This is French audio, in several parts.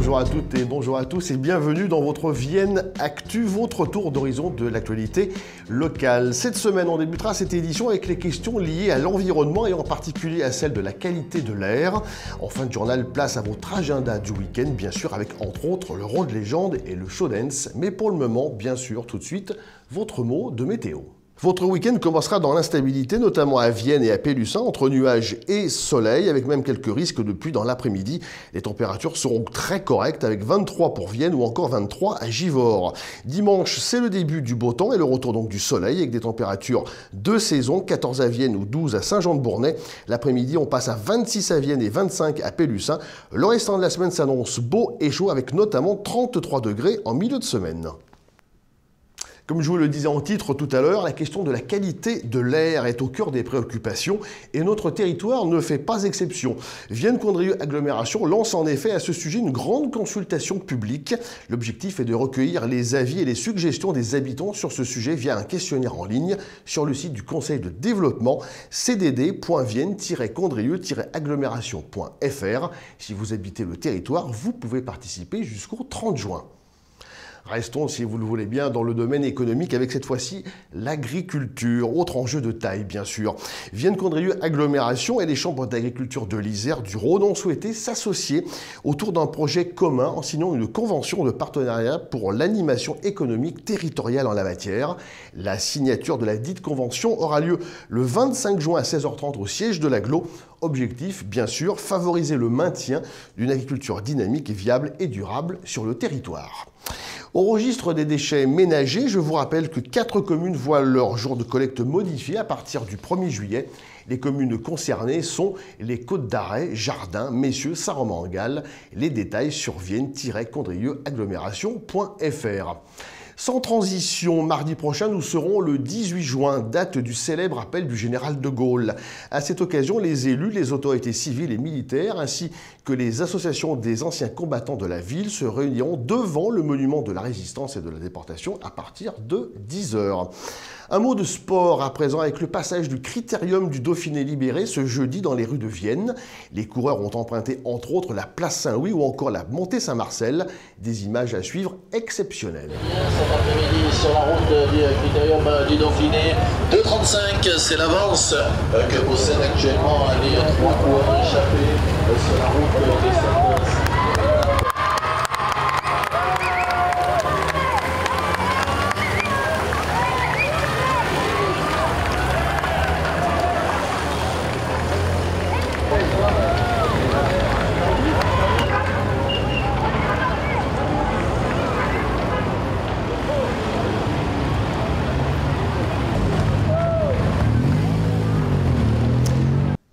Bonjour à toutes et bonjour à tous et bienvenue dans votre Vienne Actu, votre tour d'horizon de l'actualité locale. Cette semaine, on débutera cette édition avec les questions liées à l'environnement et en particulier à celle de la qualité de l'air. En fin de journal, place à votre agenda du week-end, bien sûr, avec entre autres le Rond de Légende et le Show Dance. Mais pour le moment, bien sûr, tout de suite, votre mot de météo. Votre week-end commencera dans l'instabilité, notamment à Vienne et à Pélussin, entre nuages et soleil, avec même quelques risques de pluie dans l'après-midi. Les températures seront très correctes, avec 23 pour Vienne ou encore 23 à Givors. Dimanche, c'est le début du beau temps et le retour donc du soleil, avec des températures de saison, 14 à Vienne ou 12 à Saint-Jean-de-Bournay. L'après-midi, on passe à 26 à Vienne et 25 à Pélussin. Le restant de la semaine s'annonce beau et chaud, avec notamment 33 degrés en milieu de semaine. Comme je vous le disais en titre tout à l'heure, la question de la qualité de l'air est au cœur des préoccupations et notre territoire ne fait pas exception. Vienne-Condrieu Agglomération lance en effet à ce sujet une grande consultation publique. L'objectif est de recueillir les avis et les suggestions des habitants sur ce sujet via un questionnaire en ligne sur le site du Conseil de développement cdd.vienne-condrieu-agglomération.fr. Si vous habitez le territoire, vous pouvez participer jusqu'au 30 juin. Restons, si vous le voulez bien, dans le domaine économique avec cette fois-ci l'agriculture, autre enjeu de taille bien sûr. Vienne-Condrieu Agglomération et les chambres d'agriculture de l'Isère du Rhône ont souhaité s'associer autour d'un projet commun en signant une convention de partenariat pour l'animation économique territoriale en la matière. La signature de la dite convention aura lieu le 25 juin à 16h30 au siège de l'Agglo. Objectif, bien sûr, favoriser le maintien d'une agriculture dynamique, viable et durable sur le territoire. Au registre des déchets ménagers, je vous rappelle que 4 communes voient leur jour de collecte modifié à partir du 1er juillet. Les communes concernées sont les Côtes d'Arrêt, Jardin, Messieux, Saint-Romain-en-Galles. Les détails sur vienne-condrieu-agglomération.fr. Sans transition, mardi prochain, nous serons le 18 juin, date du célèbre appel du général de Gaulle. À cette occasion, les élus, les autorités civiles et militaires, ainsi que les associations des anciens combattants de la ville se réuniront devant le monument de la résistance et de la déportation à partir de 10h. Un mot de sport à présent avec le passage du Critérium du Dauphiné libéré ce jeudi dans les rues de Vienne. Les coureurs ont emprunté entre autres la place Saint-Louis ou encore la montée Saint-Marcel. Des images à suivre exceptionnelles. Cet après-midi sur la route du Critérium du Dauphiné, 2,35 c'est l'avance que possèdent actuellement les 3 coureurs échappés sur la route des Saint-Marcel.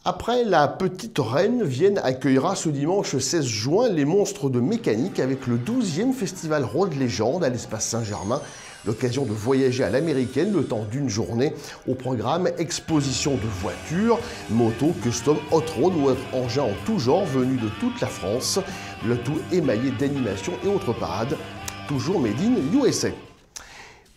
Après la Petite Reine, Vienne accueillera ce dimanche 16 juin les Monstres de Mécanique avec le 12e festival Rond de Légende à l'espace Saint-Germain. L'occasion de voyager à l'américaine le temps d'une journée. Au programme, exposition de voitures, motos, custom, hot-road ou autres engins en tout genre venus de toute la France. Le tout émaillé d'animation et autres parades. Toujours made in USA.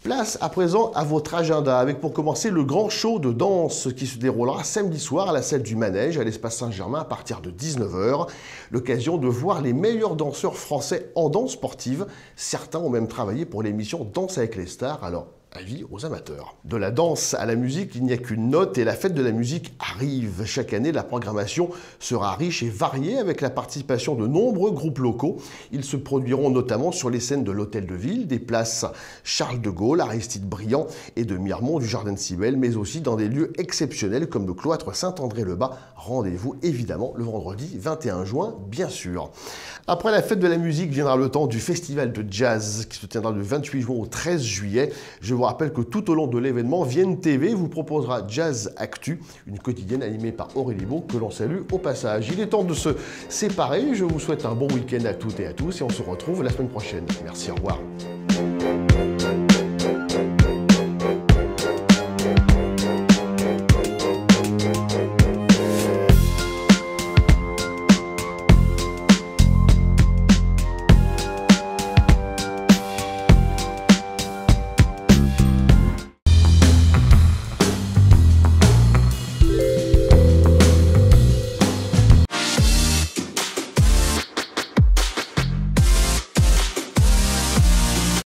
Place à présent à votre agenda avec pour commencer le grand show de danse qui se déroulera samedi soir à la salle du Manège à l'espace Saint-Germain à partir de 19h. L'occasion de voir les meilleurs danseurs français en danse sportive. Certains ont même travaillé pour l'émission Danse avec les stars. Alors, avis aux amateurs. De la danse à la musique, il n'y a qu'une note et la fête de la musique arrive. Chaque année, la programmation sera riche et variée avec la participation de nombreux groupes locaux. Ils se produiront notamment sur les scènes de l'Hôtel de Ville, des places Charles de Gaulle, Aristide Briand et de Miremont du Jardin de Cybèle, mais aussi dans des lieux exceptionnels comme le cloître Saint-André-le-Bas. Rendez-vous évidemment le vendredi 21 juin, bien sûr. Après la fête de la musique viendra le temps du festival de jazz qui se tiendra du 28 juin au 13 juillet. Je vous rappelle que tout au long de l'événement, Vienne TV vous proposera Jazz Actu, une quotidienne animée par Aurélie Beau, que l'on salue au passage. Il est temps de se séparer. Je vous souhaite un bon week-end à toutes et à tous et on se retrouve la semaine prochaine. Merci, au revoir.